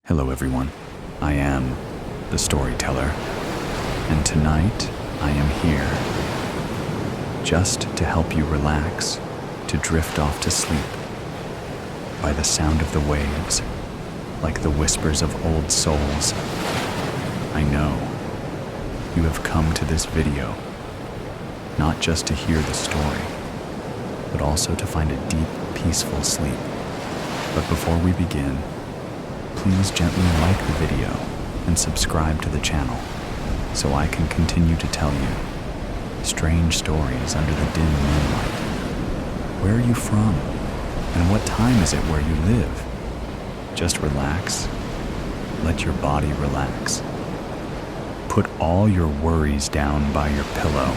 Hello everyone, I am the storyteller, and tonight I am here just to help you relax, to drift off to sleep by the sound of the waves, like the whispers of old souls. I know you have come to this video not just to hear the story, but also to find a deep, peaceful sleep. But before we begin, please gently like the video and subscribe to the channel so I can continue to tell you strange stories under the dim moonlight. Where are you from? And what time is it where you live? Just relax. Let your body relax. Put all your worries down by your pillow.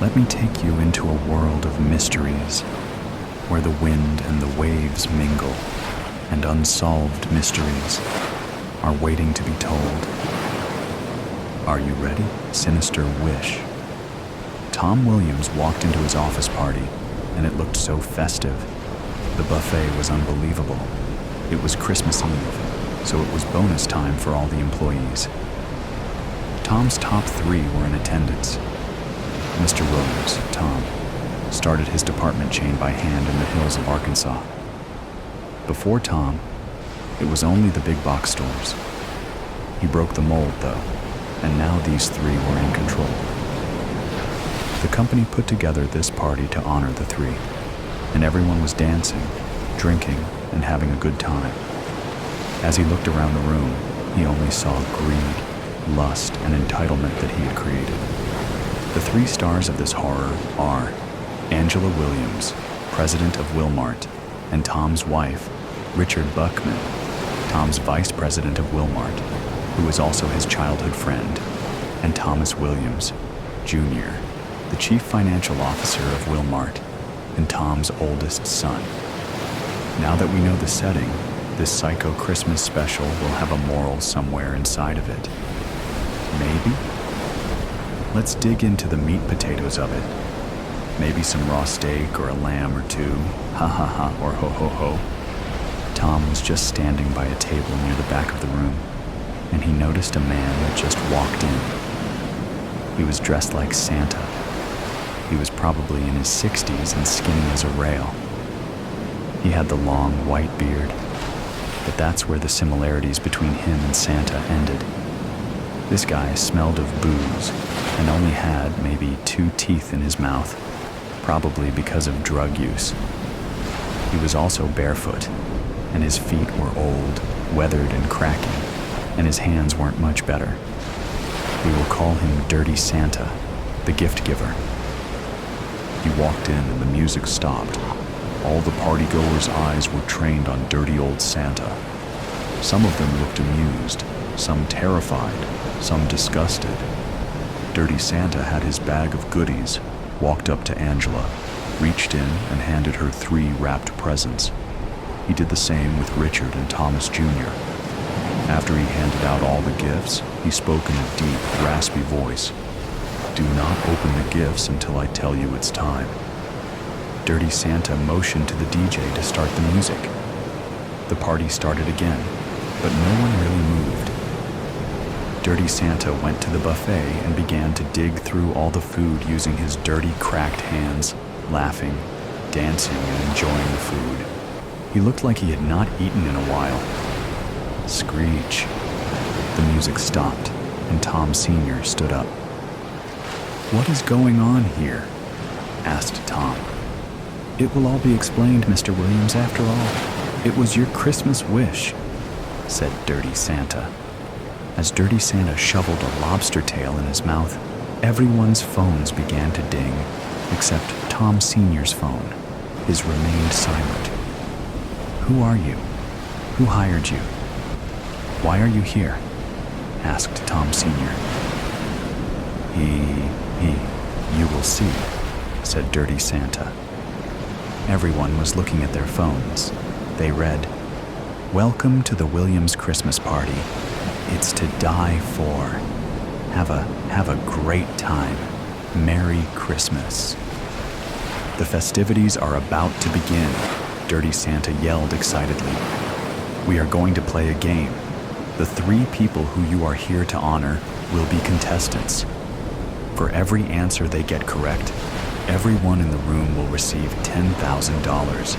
Let me take you into a world of mysteries where the wind and the waves mingle, and unsolved mysteries are waiting to be told. Are you ready? Sinister Wish. Tom Williams walked into his office party, and it looked so festive. The buffet was unbelievable. It was Christmas Eve, so it was bonus time for all the employees. Tom's top 3 were in attendance. Mr. Williams, Tom, started his department chain by hand in the hills of Arkansas. Before Tom, it was only the big box stores. He broke the mold, though, and now these 3 were in control. The company put together this party to honor the 3, and everyone was dancing, drinking, and having a good time. As he looked around the room, he only saw greed, lust, and entitlement that he had created. The 3 stars of this horror are Angela Williams, president of Wilmart, and Tom's wife, Richard Buckman, Tom's vice president of Wilmart, who was also his childhood friend, and Thomas Williams, Jr., the chief financial officer of Wilmart, and Tom's oldest son. Now that we know the setting, this psycho Christmas special will have a moral somewhere inside of it. Maybe? Let's dig into the meat potatoes of it. Maybe some raw steak or a lamb or 2, ha ha ha or ho ho ho. Tom was just standing by a table near the back of the room, and he noticed a man that just walked in. He was dressed like Santa. He was probably in his 60s and skinny as a rail. He had the long white beard, but that's where the similarities between him and Santa ended. This guy smelled of booze and only had maybe 2 teeth in his mouth, probably because of drug use. He was also barefoot, and his feet were old, weathered and cracking, and his hands weren't much better. We will call him Dirty Santa, the gift giver. He walked in and the music stopped. All the partygoers' eyes were trained on dirty old Santa. Some of them looked amused, some terrified, some disgusted. Dirty Santa had his bag of goodies, walked up to Angela, reached in and handed her 3 wrapped presents. He did the same with Richard and Thomas Jr. After he handed out all the gifts, he spoke in a deep, raspy voice. "Do not open the gifts until I tell you it's time." Dirty Santa motioned to the DJ to start the music. The party started again, but no one really moved. Dirty Santa went to the buffet and began to dig through all the food using his dirty, cracked hands, laughing, dancing, and enjoying the food. He looked like he had not eaten in a while. Screech. The music stopped, and Tom Sr. stood up. "What is going on here?" asked Tom. "It will all be explained, Mr. Williams, after all. It was your Christmas wish," said Dirty Santa. As Dirty Santa shoveled a lobster tail in his mouth, everyone's phones began to ding, except Tom Sr.'s phone. His remained silent. "Who are you? Who hired you? Why are you here?" asked Tom Sr. You will see," said Dirty Santa. Everyone was looking at their phones. They read, "Welcome to the Williams Christmas party. It's to die for. Have a great time. Merry Christmas." The festivities are about to begin, Dirty Santa yelled excitedly. We are going to play a game. The 3 people who you are here to honor will be contestants. For every answer they get correct, everyone in the room will receive $10,000.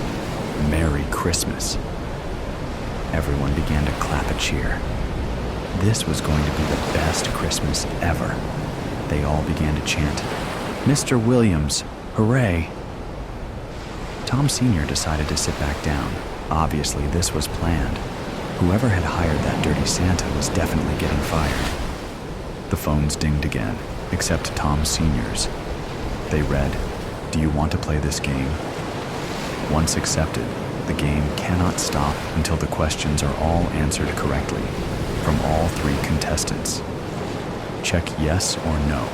Merry Christmas. Everyone began to clap a cheer. This was going to be the best Christmas ever. They all began to chant, "Mr. Williams, hooray!" Tom Sr. decided to sit back down. Obviously, this was planned. Whoever had hired that dirty Santa was definitely getting fired. The phones dinged again, except Tom Sr.'s. They read, "Do you want to play this game?" Once accepted, the game cannot stop until the questions are all answered correctly from all 3 contestants. Check yes or no.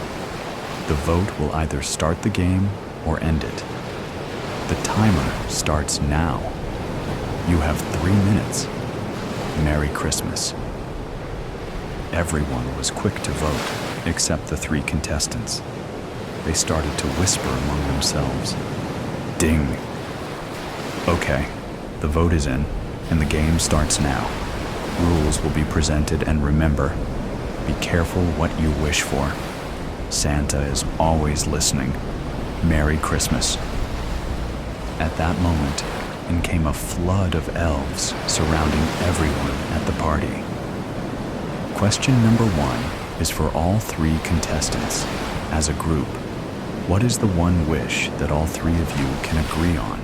The vote will either start the game or end it. The timer starts now. You have 3 minutes. Merry Christmas. Everyone was quick to vote, except the 3 contestants. They started to whisper among themselves. Ding. Okay, the vote is in, and the game starts now. Rules will be presented, and remember, be careful what you wish for. Santa is always listening. Merry Christmas. At that moment, in came a flood of elves surrounding everyone at the party. Question number 1 is for all 3 contestants. As a group, what is the one wish that all 3 of you can agree on?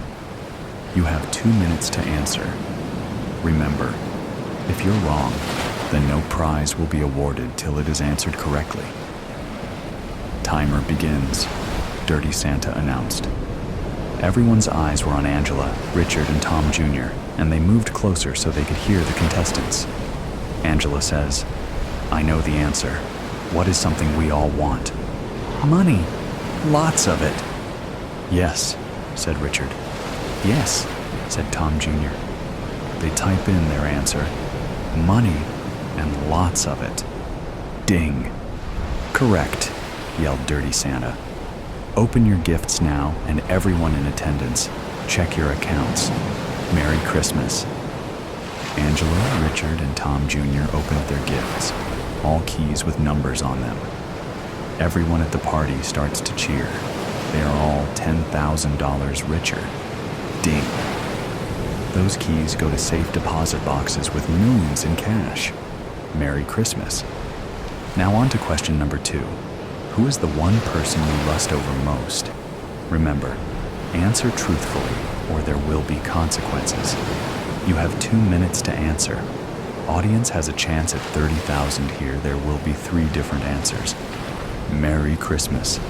You have 2 minutes to answer. Remember, if you're wrong, then no prize will be awarded till it is answered correctly. Timer begins, Dirty Santa announced. Everyone's eyes were on Angela, Richard, and Tom Jr., and they moved closer so they could hear the contestants. Angela says, "I know the answer. What is something we all want?" "Money. Lots of it." "Yes," said Richard. "Yes," said Tom Jr. They type in their answer. Money and lots of it. Ding. "Correct," yelled Dirty Santa. "Open your gifts now, and everyone in attendance, check your accounts. Merry Christmas." Angela, Richard, and Tom Jr. opened their gifts, all keys with numbers on them. Everyone at the party starts to cheer. They are all $10,000 richer. Ding. Those keys go to safe deposit boxes with millions in cash. Merry Christmas. Now on to question number 2. Who is the one person you lust over most? Remember, answer truthfully or there will be consequences. You have 2 minutes to answer. Audience has a chance at 30,000 here. There will be 3 different answers. Merry Christmas.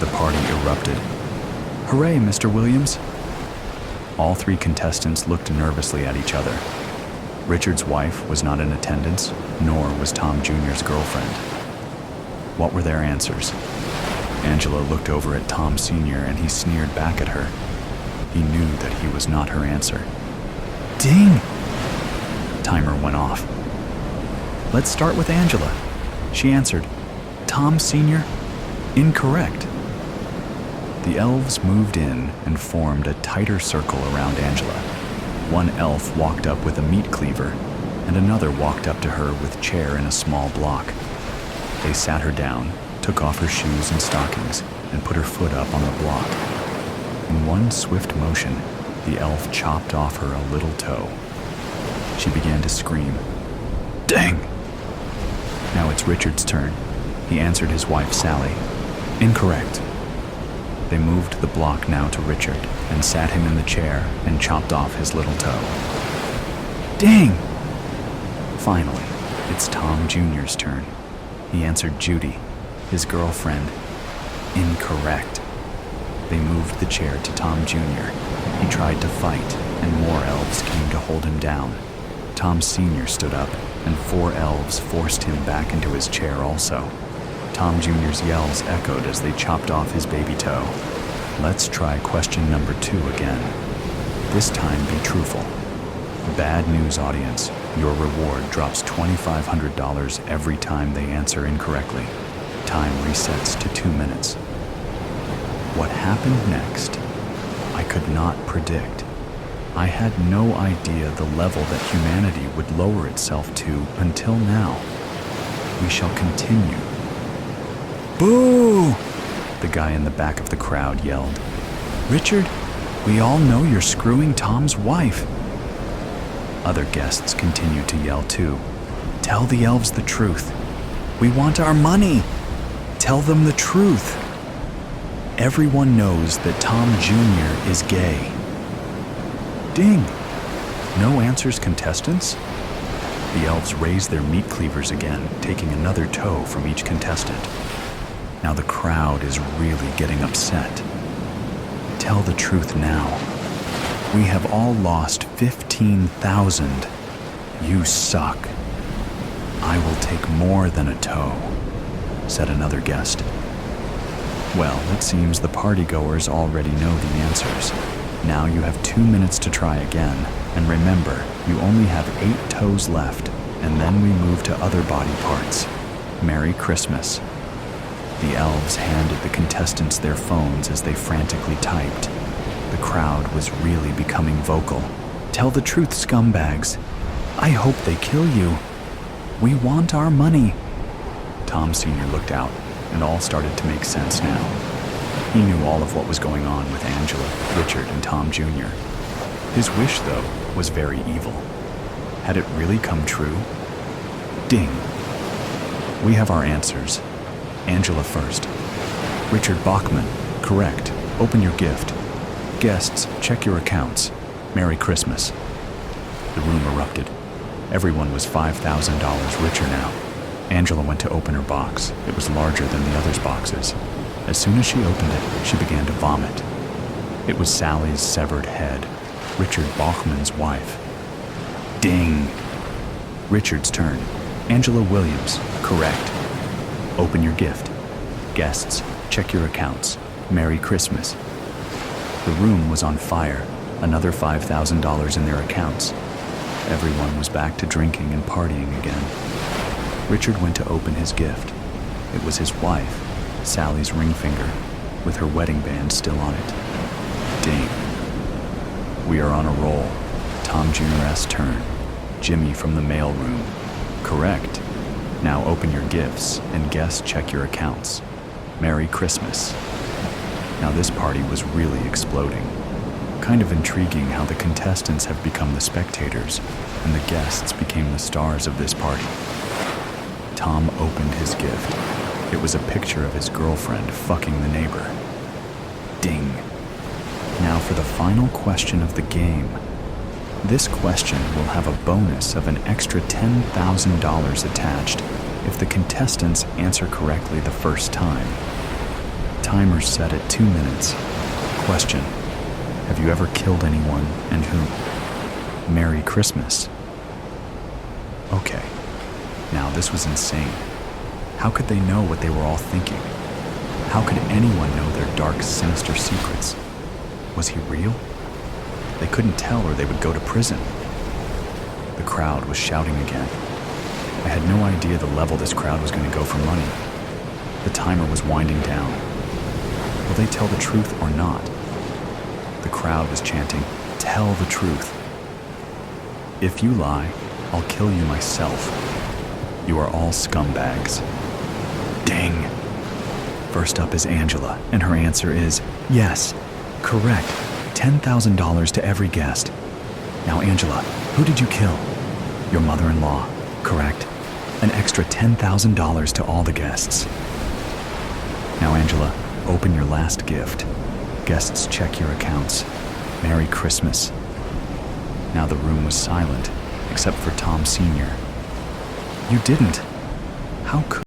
The party erupted. "Hooray, Mr. Williams." All 3 contestants looked nervously at each other. Richard's wife was not in attendance, nor was Tom Jr.'s girlfriend. What were their answers? Angela looked over at Tom Sr. and he sneered back at her. He knew that he was not her answer. Ding! Timer went off. Let's start with Angela. She answered, Tom Sr., incorrect. The elves moved in and formed a tighter circle around Angela. One elf walked up with a meat cleaver, and another walked up to her with chair and a small block. They sat her down, took off her shoes and stockings, and put her foot up on the block. In one swift motion, the elf chopped off her a little toe. She began to scream, Dang! Now it's Richard's turn. He answered his wife, Sally. Incorrect. They moved the block now to Richard and sat him in the chair and chopped off his little toe. Dang! Finally, it's Tom Jr.'s turn. He answered Judy, his girlfriend. Incorrect. They moved the chair to Tom Jr. He tried to fight, and more elves came to hold him down. Tom Sr. stood up, and 4 elves forced him back into his chair also. Tom Jr.'s yells echoed as they chopped off his baby toe. Let's try question number 2 again. This time be truthful. Bad news, audience. Your reward drops $2,500 every time they answer incorrectly. Time resets to 2 minutes. What happened next, I could not predict. I had no idea the level that humanity would lower itself to until now. We shall continue. Boo! The guy in the back of the crowd yelled. Richard, we all know you're screwing Tom's wife. Other guests continued to yell too. Tell the elves the truth. We want our money. Tell them the truth. Everyone knows that Tom Jr. is gay. Ding! No answers, contestants? The elves raised their meat cleavers again, taking another toe from each contestant. Now the crowd is really getting upset. Tell the truth now. We have all lost 15,000. You suck. I will take more than a toe, said another guest. Well, it seems the partygoers already know the answers. Now you have 2 minutes to try again, and remember, you only have 8 toes left, and then we move to other body parts. Merry Christmas. The elves handed the contestants their phones as they frantically typed. The crowd was really becoming vocal. Tell the truth, scumbags. I hope they kill you. We want our money. Tom Sr. looked out, and all started to make sense now. He knew all of what was going on with Angela, Richard, and Tom Jr. His wish, though, was very evil. Had it really come true? Ding. We have our answers. Angela first. Richard Bachman, correct. Open your gift. Guests, check your accounts. Merry Christmas. The room erupted. Everyone was $5,000 richer now. Angela went to open her box. It was larger than the others' boxes. As soon as she opened it, she began to vomit. It was Sally's severed head, Richard Bachman's wife. Ding! Richard's turn. Angela Williams, correct. Open your gift. Guests, check your accounts. Merry Christmas. The room was on fire, another $5,000 in their accounts. Everyone was back to drinking and partying again. Richard went to open his gift. It was his wife, Sally's ring finger, with her wedding band still on it. Ding. We are on a roll. Tom Jr.'s turn. Jimmy from the mailroom. Correct. Now open your gifts, and guests check your accounts. Merry Christmas. Now this party was really exploding. Kind of intriguing how the contestants have become the spectators, and the guests became the stars of this party. Tom opened his gift. It was a picture of his girlfriend fucking the neighbor. Ding. Now for the final question of the game. This question will have a bonus of an extra $10,000 attached if the contestants answer correctly the first time. Timer's set at 2 minutes. Question: have you ever killed anyone, and whom? Merry Christmas. Okay. Now this was insane. How could they know what they were all thinking? How could anyone know their dark, sinister secrets? Was he real? They couldn't tell or they would go to prison. The crowd was shouting again. I had no idea the level this crowd was going to go for money. The timer was winding down. Will they tell the truth or not? The crowd was chanting, "Tell the truth." If you lie, I'll kill you myself. You are all scumbags. Ding. First up is Angela, and her answer is yes. Correct. $10,000 to every guest. Now, Angela, who did you kill? Your mother-in-law. Correct. An extra $10,000 to all the guests. Now, Angela, open your last gift. Guests, check your accounts. Merry Christmas. Now the room was silent, except for Tom Sr. You didn't. How could